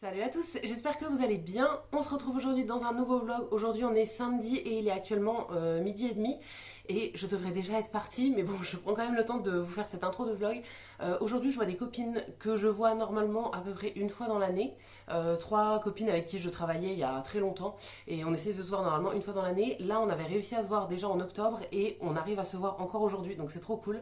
Salut à tous, j'espère que vous allez bien. On se retrouve aujourd'hui dans un nouveau vlog. Aujourd'hui on est samedi et il est actuellement midi et demi et je devrais déjà être partie, mais bon, je prends quand même le temps de vous faire cette intro de vlog. Aujourd'hui je vois des copines que je vois normalement à peu près une fois dans l'année. Trois copines avec qui je travaillais il y a très longtemps et on essaie de se voir normalement une fois dans l'année. Là on avait réussi à se voir déjà en octobre et on arrive à se voir encore aujourd'hui, donc c'est trop cool.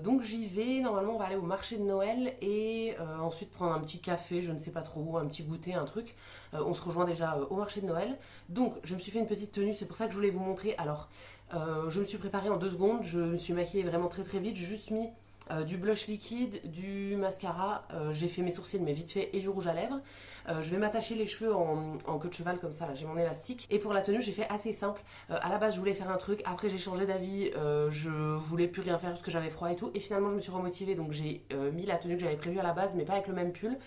Donc j'y vais, normalement on va aller au marché de Noël et ensuite prendre un petit café, je ne sais pas trop, un petit goûter, un truc. On se rejoint déjà au marché de Noël. Donc je me suis fait une petite tenue, c'est pour ça que je voulais vous montrer. Alors je me suis préparée en 2 secondes, je me suis maquillée vraiment très très vite, j'ai juste mis du blush liquide, du mascara, j'ai fait mes sourcils mais vite fait et du rouge à lèvres. Je vais m'attacher les cheveux en queue de cheval comme ça, là j'ai mon élastique. Et pour la tenue j'ai fait assez simple. À la base je voulais faire un truc, après j'ai changé d'avis, je voulais plus rien faire parce que j'avais froid et tout. Et finalement je me suis remotivée donc j'ai mis la tenue que j'avais prévue à la base mais pas avec le même pull.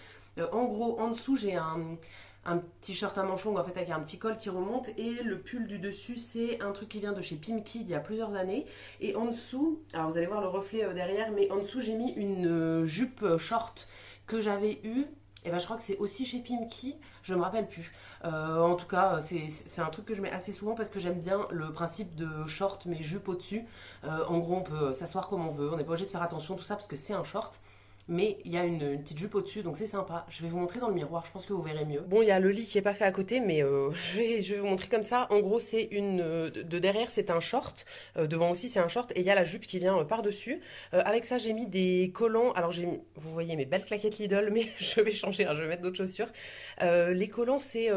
En gros en dessous j'ai un t-shirt à manches longues en fait avec un petit col qui remonte et le pull du dessus c'est un truc qui vient de chez Pimki il y a plusieurs années et en dessous, alors vous allez voir le reflet derrière, mais en dessous j'ai mis une jupe short que j'avais eue et ben je crois que c'est aussi chez Pimki, je me rappelle plus. En tout cas c'est un truc que je mets assez souvent parce que j'aime bien le principe de short mais jupe au-dessus. En gros on peut s'asseoir comme on veut, on n'est pas obligé de faire attention tout ça parce que c'est un short. Mais il y a une petite jupe au-dessus, donc c'est sympa. Je vais vous montrer dans le miroir, je pense que vous verrez mieux. Bon, il y a le lit qui est pas fait à côté, mais je vais vous montrer comme ça. En gros, c'est de derrière, c'est un short. Devant aussi, c'est un short. Et il y a la jupe qui vient par-dessus. Avec ça, j'ai mis des collants. Alors, vous voyez mes belles claquettes Lidl, mais je vais changer, hein, je vais mettre d'autres chaussures. Les collants, c'est.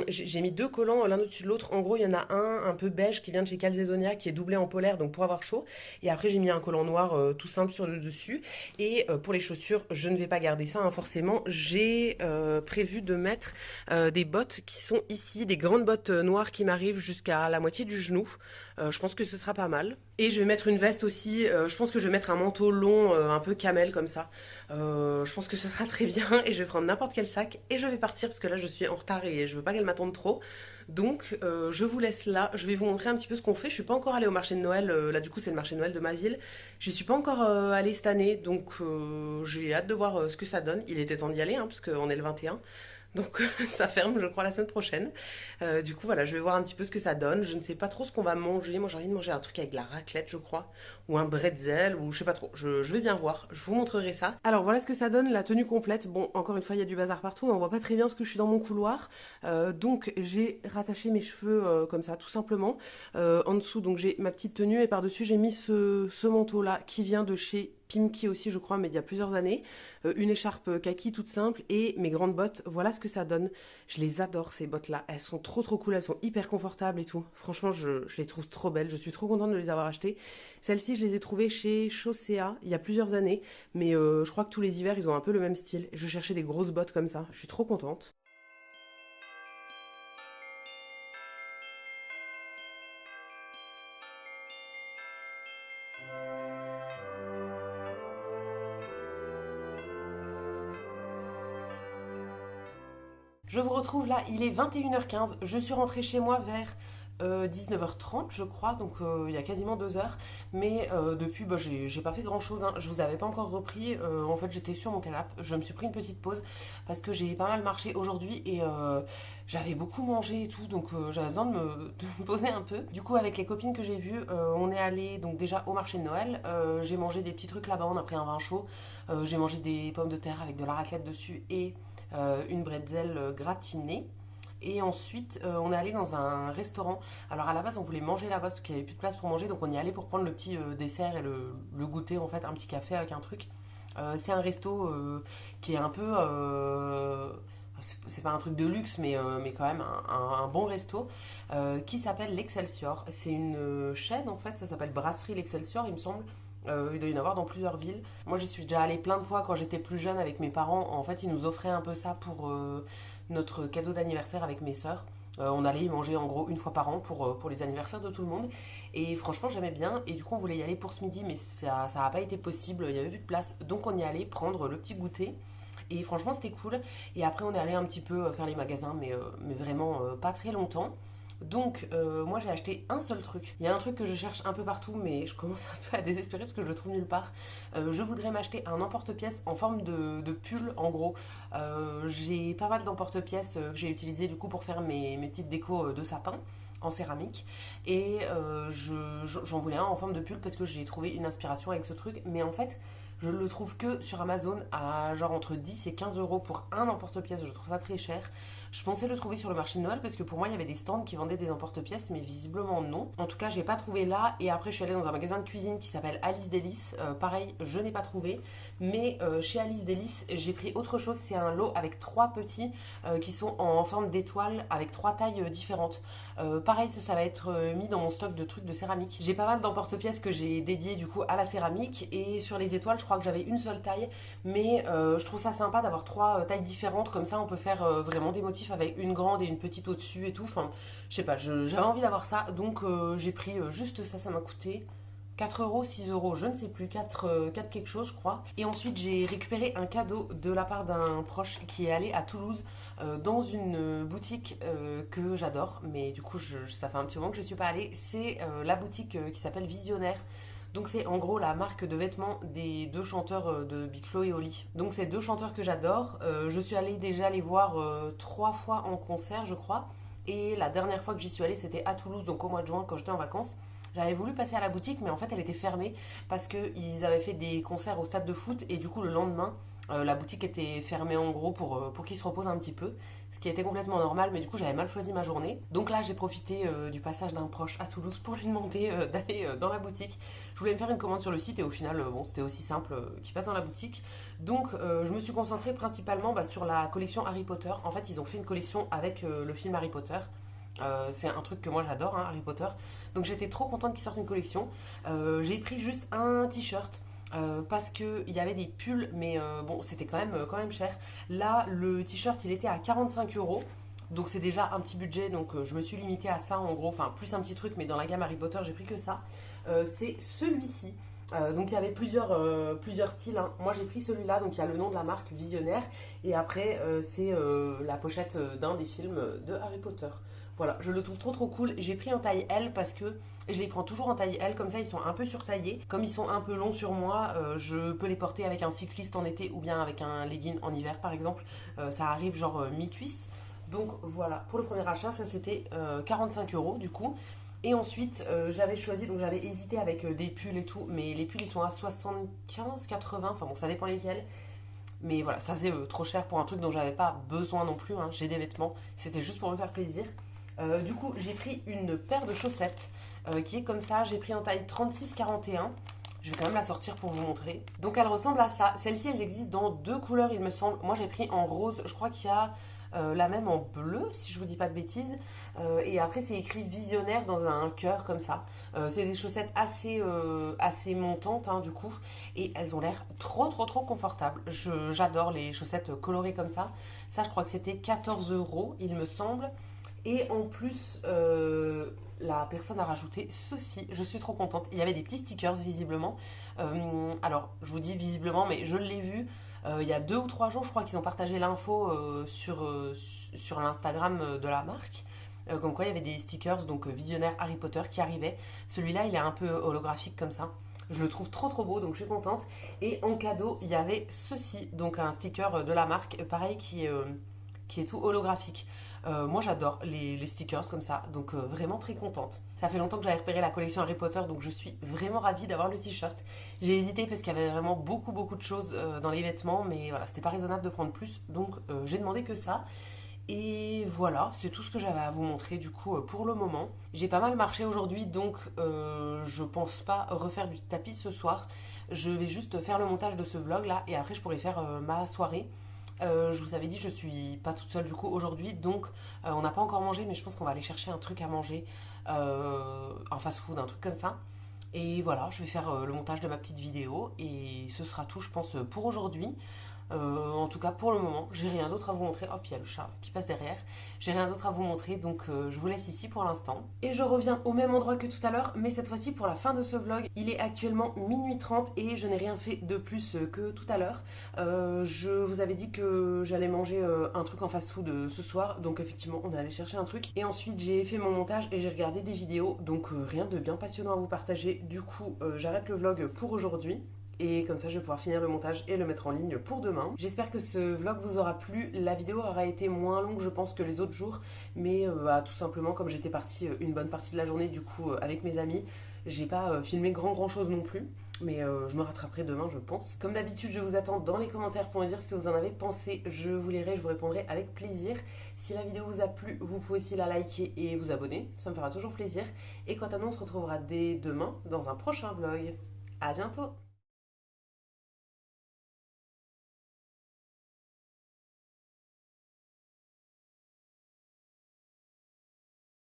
J'ai mis 2 collants l'un au-dessus de l'autre. En gros, il y en a un peu beige qui vient de chez Calzedonia, qui est doublé en polaire, donc pour avoir chaud. Et après, j'ai mis un collant noir tout simple sur le dessus. Et pour les chaussures, je ne vais pas garder ça, hein, forcément. J'ai prévu de mettre des bottes qui sont ici, des grandes bottes noires qui m'arrivent jusqu'à la moitié du genou. Je pense que ce sera pas mal. Et je vais mettre une veste aussi. Je pense que je vais mettre un manteau long, un peu camel comme ça. Je pense que ce sera très bien. Et je vais prendre n'importe quel sac et je vais partir parce que là je suis en retard et je veux pas qu'elle m'attende trop. Donc je vous laisse là, je vais vous montrer un petit peu ce qu'on fait. Je suis pas encore allée au marché de Noël, là du coup c'est le marché de Noël de ma ville. J'y suis pas encore allée cette année, donc j'ai hâte de voir ce que ça donne. Il était temps d'y aller, hein, parce qu'on est le 21. Donc ça ferme, je crois, la semaine prochaine. Du coup, voilà, je vais voir un petit peu ce que ça donne. Je ne sais pas trop ce qu'on va manger. Moi, j'ai envie de manger un truc avec de la raclette, je crois. Ou un bretzel, ou je sais pas trop. Je vais bien voir. Je vous montrerai ça. Alors, voilà ce que ça donne, la tenue complète. Bon, encore une fois, il y a du bazar partout. On voit pas très bien parce que je suis dans mon couloir. Donc, j'ai rattaché mes cheveux comme ça, tout simplement. En dessous, donc, j'ai ma petite tenue. Et par-dessus, j'ai mis ce manteau-là qui vient de chez Pimki aussi, je crois, mais il y a plusieurs années. Une écharpe kaki toute simple et mes grandes bottes. Voilà ce que ça donne. Je les adore, ces bottes-là. Elles sont trop trop cool, elles sont hyper confortables et tout. Franchement, je les trouve trop belles. Je suis trop contente de les avoir achetées. Celles-ci, je les ai trouvées chez Chaussea il y a plusieurs années. Mais je crois que tous les hivers, ils ont un peu le même style. Je cherchais des grosses bottes comme ça. Je suis trop contente. Je vous retrouve là, il est 21h15. Je suis rentrée chez moi vers 19h30, je crois, donc il y a quasiment 2 heures. Mais depuis, bah, j'ai pas fait grand chose, hein. Je vous avais pas encore repris. En fait, j'étais sur mon canapé. Je me suis pris une petite pause parce que j'ai pas mal marché aujourd'hui et j'avais beaucoup mangé et tout, donc j'avais besoin de me poser un peu. Du coup, avec les copines que j'ai vues, on est allé donc déjà au marché de Noël. J'ai mangé des petits trucs là-bas, on a pris un vin chaud. J'ai mangé des pommes de terre avec de la raclette dessus et une bretzel gratinée. Et ensuite, on est allé dans un restaurant. Alors à la base, on voulait manger là-bas parce qu'il n'y avait plus de place pour manger. Donc on y allait pour prendre le petit dessert et le goûter, en fait, un petit café avec un truc. C'est un resto qui est un peu... c'est pas un truc de luxe, mais quand même un bon resto qui s'appelle l'Excelsior. C'est une chaîne, en fait. Ça s'appelle Brasserie l'Excelsior, il me semble. Il doit y en avoir dans plusieurs villes. Moi, j'y suis déjà allée plein de fois quand j'étais plus jeune avec mes parents. En fait, ils nous offraient un peu ça pour notre cadeau d'anniversaire avec mes sœurs. On allait y manger en gros une fois par an pour les anniversaires de tout le monde. Et franchement, j'aimais bien. Et du coup, on voulait y aller pour ce midi, mais ça n'a pas été possible. Il n'y avait plus de place. Donc, on y allait prendre le petit goûter. Et franchement, c'était cool. Et après, on est allé un petit peu faire les magasins, mais vraiment pas très longtemps. Donc moi j'ai acheté un seul truc. Il y a un truc que je cherche un peu partout mais je commence un peu à désespérer parce que je le trouve nulle part. Je voudrais m'acheter un emporte-pièce en forme de pull en gros. J'ai pas mal d'emporte-pièces que j'ai utilisé du coup pour faire mes petites décos de sapin en céramique et j'en voulais un en forme de pull parce que j'ai trouvé une inspiration avec ce truc mais en fait je le trouve que sur Amazon à genre entre 10 et 15 euros pour un emporte-pièce. Je trouve ça très cher. Je pensais le trouver sur le marché de Noël parce que pour moi il y avait des stands qui vendaient des emporte-pièces mais visiblement non. En tout cas j'ai pas trouvé là et après je suis allée dans un magasin de cuisine qui s'appelle Alice Délice. Pareil je n'ai pas trouvé mais chez Alice Délice j'ai pris autre chose. C'est un lot avec 3 petits qui sont en forme d'étoile avec 3 tailles différentes. Pareil ça va être mis dans mon stock de trucs de céramique. J'ai pas mal d'emporte-pièces que j'ai dédiées du coup à la céramique et sur les étoiles je crois que j'avais une seule taille mais je trouve ça sympa d'avoir 3 tailles différentes comme ça on peut faire vraiment des motifs avec une grande et une petite au-dessus et tout. Enfin, je sais pas, j'avais envie d'avoir ça, donc j'ai pris juste ça, ça m'a coûté 4 euros, 6 euros, je ne sais plus, 4 quelque chose, je crois. Et ensuite, j'ai récupéré un cadeau de la part d'un proche qui est allé à Toulouse dans une boutique que j'adore, mais du coup, ça fait un petit moment que je ne suis pas allée. C'est la boutique qui s'appelle Visionnaire. Donc c'est en gros la marque de vêtements des 2 chanteurs de Big Flo et Oli. Donc c'est 2 chanteurs que j'adore. Je suis allée déjà les voir 3 fois en concert je crois. Et la dernière fois que j'y suis allée c'était à Toulouse, donc au mois de juin quand j'étais en vacances. J'avais voulu passer à la boutique mais en fait elle était fermée parce qu'ils avaient fait des concerts au stade de foot et du coup le lendemain la boutique était fermée en gros pour qu'ils se reposent un petit peu. Ce qui était complètement normal mais du coup j'avais mal choisi ma journée. Donc là j'ai profité du passage d'un proche à Toulouse pour lui demander d'aller dans la boutique. Je voulais me faire une commande sur le site et au final bon c'était aussi simple qu'il passe dans la boutique. Donc je me suis concentrée principalement sur la collection Harry Potter. En fait ils ont fait une collection avec le film Harry Potter. C'est un truc que moi j'adore, hein, Harry Potter. Donc j'étais trop contente qu'ils sortent une collection. J'ai pris juste un t-shirt parce qu'il y avait des pulls, mais bon, c'était quand même cher. Là, le t-shirt, il était à 45 euros. Donc c'est déjà un petit budget, donc je me suis limitée à ça en gros, enfin plus un petit truc, mais dans la gamme Harry Potter, j'ai pris que ça. C'est celui-ci. Donc il y avait plusieurs styles, hein. Moi j'ai pris celui-là, donc il y a le nom de la marque Visionnaire, et après c'est la pochette d'un des films de Harry Potter. Voilà, je le trouve trop cool. J'ai pris en taille L parce que je les prends toujours en taille L, comme ça ils sont un peu surtaillés. Comme ils sont un peu longs sur moi, je peux les porter avec un cycliste en été ou bien avec un legging en hiver par exemple. Ça arrive genre mi-cuisse. Donc voilà, pour le premier achat, ça c'était 45 euros du coup. Et ensuite, j'avais choisi, donc j'avais hésité avec des pulls et tout, mais les pulls ils sont à 75, 80, enfin bon, ça dépend lesquels. Mais voilà, ça faisait trop cher pour un truc dont j'avais pas besoin non plus, hein. J'ai des vêtements, c'était juste pour me faire plaisir. Du coup, j'ai pris une paire de chaussettes qui est comme ça. J'ai pris en taille 36-41. Je vais quand même la sortir pour vous montrer. Donc, elle ressemble à ça. Celles-ci, elles existent dans 2 couleurs, il me semble. Moi, j'ai pris en rose. Je crois qu'il y a la même en bleu, si je vous dis pas de bêtises. Et après, c'est écrit visionnaire dans un cœur comme ça. C'est des chaussettes assez montantes, hein, du coup. Et elles ont l'air trop confortables. J'adore les chaussettes colorées comme ça. Ça, je crois que c'était 14 euros, il me semble. Et en plus, la personne a rajouté ceci. Je suis trop contente. Il y avait des petits stickers visiblement. Alors, je vous dis visiblement, mais je l'ai vu il y a 2 ou 3 jours. Je crois qu'ils ont partagé l'info sur l'Instagram de la marque. Comme quoi, il y avait des stickers, donc visionnaire Harry Potter qui arrivaient. Celui-là, il est un peu holographique comme ça. Je le trouve trop beau, donc je suis contente. Et en cadeau, il y avait ceci, donc un sticker de la marque, pareil, qui est tout holographique. Moi j'adore les stickers comme ça, donc vraiment très contente. Ça fait longtemps que j'avais repéré la collection Harry Potter, donc je suis vraiment ravie d'avoir le t-shirt. J'ai hésité parce qu'il y avait vraiment beaucoup de choses dans les vêtements, mais voilà, c'était pas raisonnable de prendre plus, donc j'ai demandé que ça. Et voilà, c'est tout ce que j'avais à vous montrer du coup pour le moment. J'ai pas mal marché aujourd'hui, donc je pense pas refaire du tapis ce soir. Je vais juste faire le montage de ce vlog là, et après je pourrai faire ma soirée. Je vous avais dit, je suis pas toute seule du coup aujourd'hui, donc on n'a pas encore mangé, mais je pense qu'on va aller chercher un truc à manger, un fast-food, un truc comme ça. Et voilà, je vais faire le montage de ma petite vidéo et ce sera tout, je pense, pour aujourd'hui. En tout cas, pour le moment, j'ai rien d'autre à vous montrer. Hop, il y a le chat qui passe derrière. J'ai rien d'autre à vous montrer, donc je vous laisse ici pour l'instant. Et je reviens au même endroit que tout à l'heure, mais cette fois-ci pour la fin de ce vlog. Il est actuellement minuit 30 et je n'ai rien fait de plus que tout à l'heure. Je vous avais dit que j'allais manger un truc en fast-food ce soir, donc effectivement, on est allé chercher un truc. Et ensuite, j'ai fait mon montage et j'ai regardé des vidéos, donc rien de bien passionnant à vous partager. Du coup, j'arrête le vlog pour aujourd'hui. Et comme ça, je vais pouvoir finir le montage et le mettre en ligne pour demain. J'espère que ce vlog vous aura plu. La vidéo aura été moins longue, je pense, que les autres jours. Mais tout simplement, comme j'étais partie une bonne partie de la journée, du coup, avec mes amis, j'ai pas filmé grand chose non plus. Mais je me rattraperai demain, je pense. Comme d'habitude, je vous attends dans les commentaires pour me dire ce que vous en avez pensé. Je vous lirai, je vous répondrai avec plaisir. Si la vidéo vous a plu, vous pouvez aussi la liker et vous abonner. Ça me fera toujours plaisir. Et quant à nous, on se retrouvera dès demain dans un prochain vlog. À bientôt!